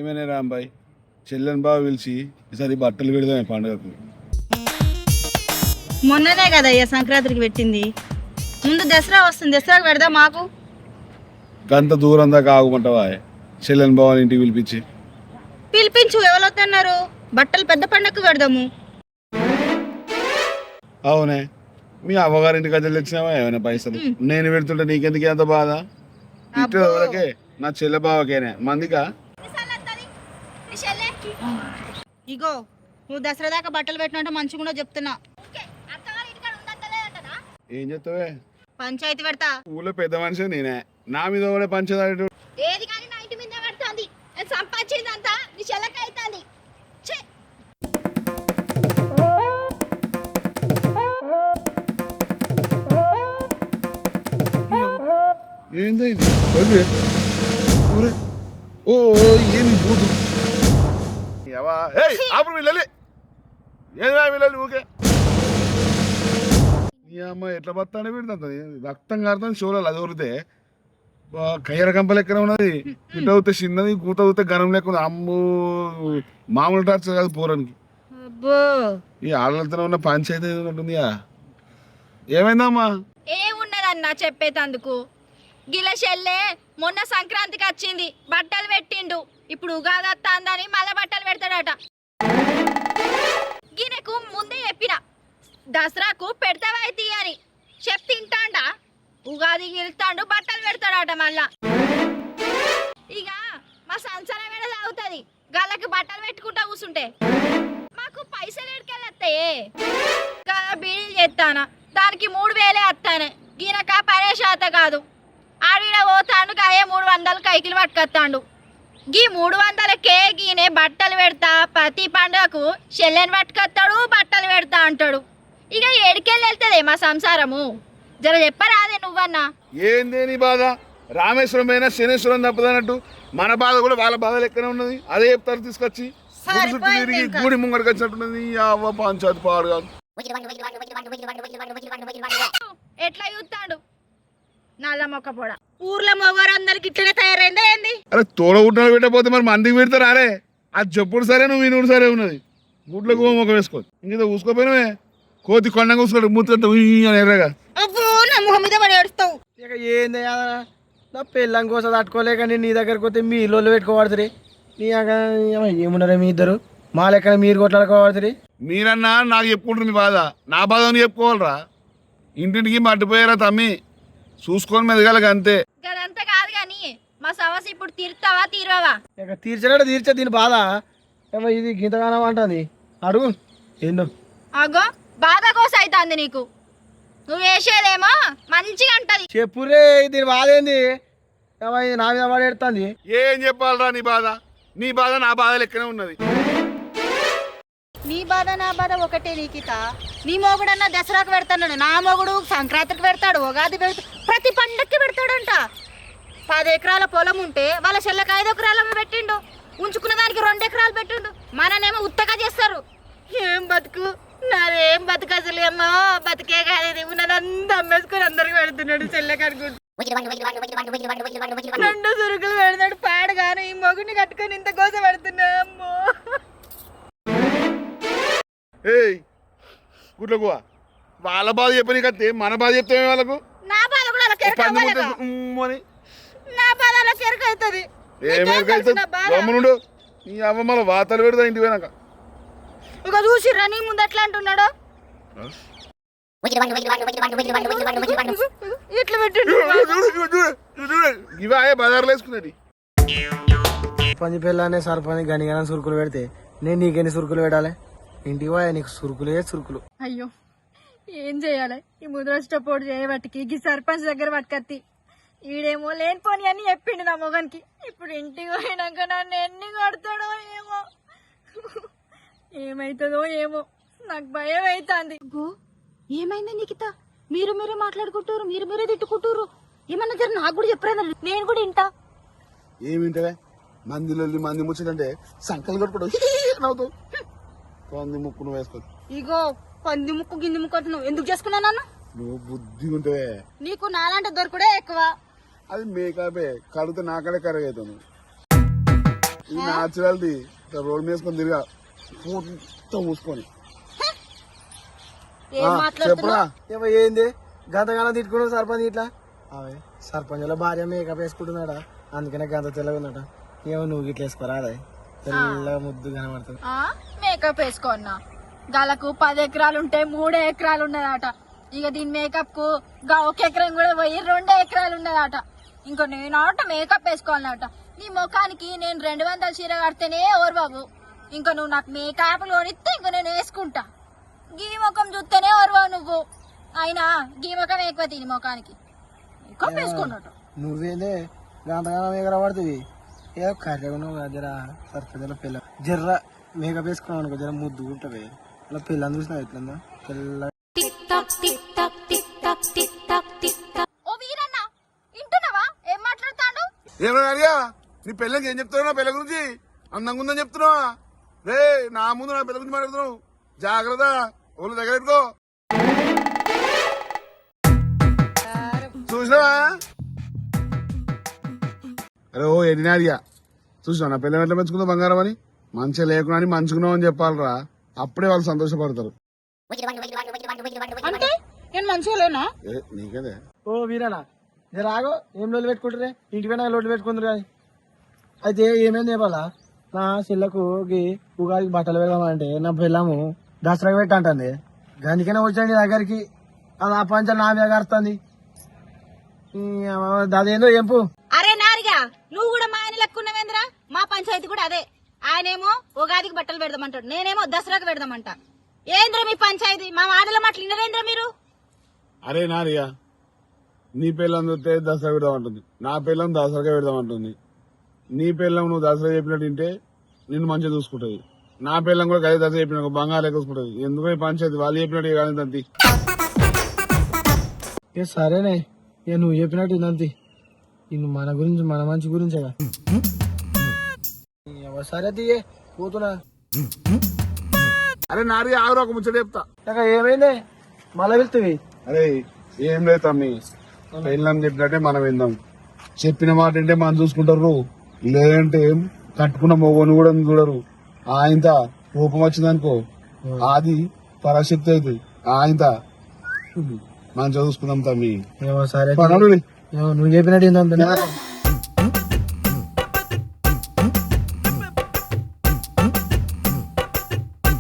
ఏమైనా రాంబాయ్ చెల్లెని బాగా పిలిచి ఈసారి బట్టలు పెడదాం పండుగకు. మొన్ననే కదయ్యా సంక్రాంతికి పెట్టింది. ముందు దసరా వస్తుంది, దసరాకు పెడదాం. మాకు గంత దూరం దాకా ఆగుమంటావా? చెల్లెని బావని ఇంటికి పిలిపించి పిలిపించు. ఎవరొద్దన్నారు? బట్టలు పెద్ద పండగకు పెడదాము. అవునే, మీ అవ్వగారింటికి అద్దెలు తెచ్చినావా ఏమైనా పైసలు? నేను పెడుతుంటే నీకెందుకు ఎంత బాధ? ఇట్టవరకే నా చెల్లె బావకేనే మందిగా. ఇగో నువ్వు దసరా దాకా బట్టలు పెట్టినట్టు మంచిగా చెప్తున్నా. ఏం చెప్తావే? పంచాయతీ పెడతా. ఊళ్ళో పెద్ద మనిషి నేనే, నా మీద కూడా పంచదాడు. ఏది కానీ నా ఇంటి మీద పెడుతుంది. సంపాదించిందంతా నీ చెల్లెకి అవుతుంది. ఏంది ఓ ఏంది బూతు అప్పుడు వెళ్ళాలి. ఏదా వెళ్ళాలి ఊకే. ఈ అమ్మ ఎట్లా బతానే పెడుతుంది, రక్తం కారుతుంది షోలలో. అది ఊరితే కయ్యర కంపలు ఎక్కడ ఉన్నది. ఇట అవుతే చిన్నది, కూత అవుతే గనం లెక్క ఉంది. అమ్ము మామూలు టార్చర్ కాదు పోరానికి. ఈ ఆడలతో ఉన్న పంచాయతీ ఉంటుంది. ఏమైందమ్మా? ఏమున్నదన్నా చెప్పేటందుకు. గిల చెల్లె మొన్న సంక్రాంతికి వచ్చింది, బట్టలు పెట్టిండు. ఇప్పుడు ఉగాది వస్తుందని మళ్ళా బట్టలు పెడతాడట. గినకు ముందే చెప్పిన దసరాకు పెడతావైతే అని తింటాండా. ఉగాది గెలుస్తాడు, బట్టలు పెడతాడట మళ్ళా. ఇక మా సంసారం మీద తాగుతుంది. గళ్ళకి బట్టలు పెట్టుకుంటా కూర్చుంటే మాకు పైసలు ఎడికెళ్ళొస్తాయే. బీడీలు చేస్తానా, దానికి 3000 వస్తానే. గినక పనే శాత కాదు. ఆడిడ పోతాడు, కాయే 300 కైకిలు పట్టుకొస్తాడు. గీ 300కే గీనే బట్టలు పెడతా. ప్రతి పండుగకు చెల్లెని పట్టుకొస్తాడు, బట్టలు పెడతా అంటాడు. ఇక ఏడికెళ్ళి వెళ్తుంది మా సంసారము? జర చెప్పరాదే నువ్వన్నా. ఏంది నీ బాధ? రామేశ్వరం అయినా శనేశ్వరం తప్పదన్నట్టు మన బాధ కూడా వాళ్ళ బాధ లెక్కనే ఉన్నది. అదే చెప్తారు తీసుకొచ్చి తిరిగి గూడి ముంగడికి వచ్చినట్టున్నది. అవ్వ పంచాయతీ పాడు కాదు. ఎట్లా చూస్తాడు నల్ల మొక్క పొడ. ఊర్లో మొగవారు అందరికి ఇట్లనే తయారైందా ఏంది? అరే తోడగుట్టిన పెట్టకపోతే మరి మందికి పెడతారు. అరే అది చెప్పుడు సరే, నువ్వు ఈ నూరు సరే ఉన్నది. గుడ్లకు మొక్క వేసుకో, ఇంకేదో చూసుకోపోయినవే. కోతి కొండ కూసుకోడు మూత ఎర్రగా. నా మొహం మీద పడి ఏడుస్తావు. ఇక ఏంది నా పెళ్ళం కోసం తట్టుకోలేక నేను నీ దగ్గరకు పోతే మీ ఇల్లు పెట్టుకోబడుతుంది. నీ ఏమున్నారా మీ ఇద్దరు? మా లెక్కన మీరు కొట్లాడుకోబడుతుంది. మీరన్నా నాకు చెప్పుకుంటారు మీ బాధ, నా బాధ నువ్వు చెప్పుకోవాలరా. ఇంటింటికి మట్టిపోయారా తమ్మి, చూసుకొని మెదగాలి అంతే. గదంతా కాదు కానీ మా సమస్య ఇప్పుడు తీరుతావా తీరవా? ఇక తీర్చలేడు తీర్చే దీని బాధ. ఏమో ఇది గీతగానం అంటుంది. అడుగు ఏందో. అగో బాధ కోస అవుతుంది నీకు. నువ్వు వేసేదేమో మంచిగా అంటది. చెప్పురే దీని బాధ ఏంది? ఏమో ఇది నా మీద పడి ఎడుతుంది. ఏం చెప్పాలరా నీ బాధ? నీ బాధ నా బాధ లెక్కనే ఉన్నది. నీ బాధ నా బాధ ఒకటే నీకిత. నీ మొగుడన్నా దసరాకు పెడతాడు, నా మొగుడు సంక్రాంతికి పెడతాడు, ఉగాది పెడతాడు, ప్రతి పండక్కి పెడతాడంట. 10 ఎకరాల పొలం ఉంటే వాళ్ళ చెల్లెకి 5 ఎకరాల పెట్టిండు, ఉంచుకున్న దానికి 2 ఎకరాలు పెట్టిండు. మననేమో ఉత్తగా చేస్తారు. ఏం బతుకు నాదేం బతుకు అసలు. ఏమో బతికే కాదు, ఉన్నదంతా అమ్మేసుకొని అందరికి పెడుతున్నాడు. చెల్లెకి అనుకుంటు 2 సురుకులు పెడతాడు పాడు. కానీ ఈ మొగుడిని కట్టుకొని ఇంత కోసం పెడుతున్నా. అమ్మో ఏయ్ గుడ్లకు వాళ్ళ బాధ చెప్పని కత్తే మన బాధ చెప్తే వాళ్ళకు నా బాధ కూడా అలా నా బాధ అలా కెరకవుతుంది. ఏమేరుకైతుండు నీ అవ్వ మళ్ళీ వాతలు పెడతా ఇంటి పోయినాక. ఇక చూసిర్రా నీ ముందు ఎట్లా అంటున్నాడు. ఇట్లా పెట్టిండు. ఇవే బజార్లో వేసుకునేది. పంది పిల్లనే సర్పంచ్ గనిగానే సురుకులు పెడితే నేను నీకెన్ని సురుకులు పెట్టాలి? ఇంటికి పోయా నీకు సురుకులే సురుకులు. అయ్యో ఏం చేయాలి? ఈ ముద్రష్టపోటు చేయబట్టికి ఈ సర్పంచ్ దగ్గర పట్టుకత్తి. ఈడేమో లేనిపోని అని చెప్పిండు నా మొగనికి. ఇప్పుడు ఇంటికి పోయినాక నన్ను ఎన్ని కొడతాడో ఏమో, ఏమైతుందో ఏమో. నాకు భయం అవుతుంది. ఏమైంది నిఖిత? మీరు మీరే మాట్లాడుకుంటారు, మీరు మీరే తిట్టుకుంటారు. ఏమన్నా జర నాకు కూడా చెప్పరా, నేను కూడా ఇంటా. ఏమింటే మందిలో మంది ముచ్చటంటే సంకలు కొట్టుకోవడం నవ్వుతావు. పంది ముక్కు నువ్వు వేసుకో. ఇగో పంది ముక్కు గింది ముక్కు అంటున్నావు. ఎందుకు చేసుకున్నావు నన్ను? నువ్వు బుద్ధి ఉంటే నీకు నాలాంటి దొరకడే ఎక్కువ. అది మేకపే కడితే నాకడే కరగవుతుంది. ఈ న్యాచురల్ది రోడ్ మీద వేసుకొని తిరిగా మొత్తం మూసుకొని ఏం మాట్లాడుతున్నావు? చెప్పురా. ఏంది గంతగానం తిట్టుకున్నాడు సర్పంచ్ ఇట్లా అవే సర్పంచ్ లో భార్య మేకప్ వేసుకుంటున్నాడా అందుకనే గంత తెల్లగా ఉన్నట ఏమో నువ్వు ఇట్లా వేసుకోరా అదే తెల్లగా ముద్దు కనబడుతుంది. మేకప్ వేసుకోన్నా గాలకు 10 ఎకరాలు ఉంటే 3 ఎకరాలు ఉన్నదట. ఇక దీని మేకప్ కు 1 ఎకరం కూడా పోయి 2 ఎకరాలు ఉన్నదట. ఇంకో నేనాట మేకప్ వేసుకోవాలన్నట. నీ ముఖానికి నేను 200 చీర కడితేనే ఎవరు బాబు, ఇంకా నువ్వు నాకు మేకప్లు కొనిస్తే ఇంక నేను వేసుకుంటా. గీ ముఖం చూస్తేనే ఎవరు బాబు నువ్వు, అయినా గీ ముఖం ఎక్కువ తిని ముఖానికి మేకప్ వేసుకున్నట్టు. నువ్వేందే గంతగానం మేకప్ పడుతుంది ఏదో కర్రెగా ఉన్నావు జర సర్పంచ్ పిల్ల జర్ర మేకప్ వేసుకున్నావు అనుకో జర ముద్దు ఉంటుంది అలా పిల్లని చూసినావు ఎట్లా తెల్ల. ఓ వీరన్న వింటున్నావా ఏం మాట్లాడతాడు? ఏమన్నా నీ పిల్లకి ఏం చెప్తున్నావు? నా పిల్ల గురించి అందంగా ఉందని చెప్తున్నావా? రే నా ముందు నా పిల్ల గురించి మాట్లాడుతున్నావు, జాగ్రత్త. ఒళ్ళు దగ్గర పెట్టుకో. చూసినావా? అరే ఓ ఎడినాడియా చూసినా నా పిల్లలు ఎట్లా మెచ్చుకుందో బంగారం అని. మంచిగా లేకున్నా అని మంచుకున్నావు అని చెప్పాలరా, అప్పుడే వాళ్ళు సంతోషపడతారు. అంటే నేను మంచిగా లేనా? నీకదే ఓ వీరనా జర ఆగో ఏం లోటు పెట్టుకుంటారే ఇంటి పైన లోటు పెట్టుకుంటారు కానీ అయితే ఏమైంది చెప్పాలా నా చెల్లకు ఉగాదికి బట్టలు పెడదామంటే నా పిల్లము దసరాకి పెట్టంటుంది అందుకనే వచ్చాండి దగ్గరికి అది ఆ పంచాలు నా మీద కడుతుంది అదేందో చెప్పు. అరే నారిగా నువ్వు కూడా మా ఆయన లెక్కున్నావేంద్రా? మా పంచాయతీ కూడా అదే. ఆయనేమో ఉగాదికి బట్టలు పెడదామంటాడు, నేనేమో దసరాకు పెడదామంట. ఏంద్రా మీ పంచాయతీ? మా మాటల మాటలు వినరేంద్రా మీరు? అరే నారియా, నీ పిల్లం చూస్తే దసరా పెడదామంటుంది, నా పిల్లం దసరాకే పెడదామంటుంది. నీ పిల్లం నువ్వు దసరా చెప్పినట్టు తింటే నిన్ను మంచిగా చూసుకుంటది, నా పిల్లం కూడా గది దసరా చెప్పిన బంగారు చూసుకుంటది. ఎందుకో ఈ పంచాయతీ వాళ్ళు చెప్పినట్టు కానీ తంతి. సరేనే ఇక నువ్వు చెప్పినట్టు ఇదంతి ఇన్ని మన గురించి మన మంచి గురించేగా. సరే తీయే పోతున్నా. అరే నారి ఆరు ఒక ముచ్చట చెప్తా. ఏమైంది మళ్ళా వెళ్తావి? అరే ఏం లేదు తమ్మి, పెళ్ళని చెప్పినట్టే మనం విందాం. చెప్పిన మాట అంటే మనం చూసుకుంటారు, లేదంటే కట్టుకున్న మొగోని కూడా చూడరు. ఆయనత కోపం వచ్చిందనుకో అది పరాశక్తి అవుతుంది. ఆయనత మంచిగా చూసుకుందాం తమ్మి. సరే పనులు నువ్వు చెప్పినట్టు ఏంటంటే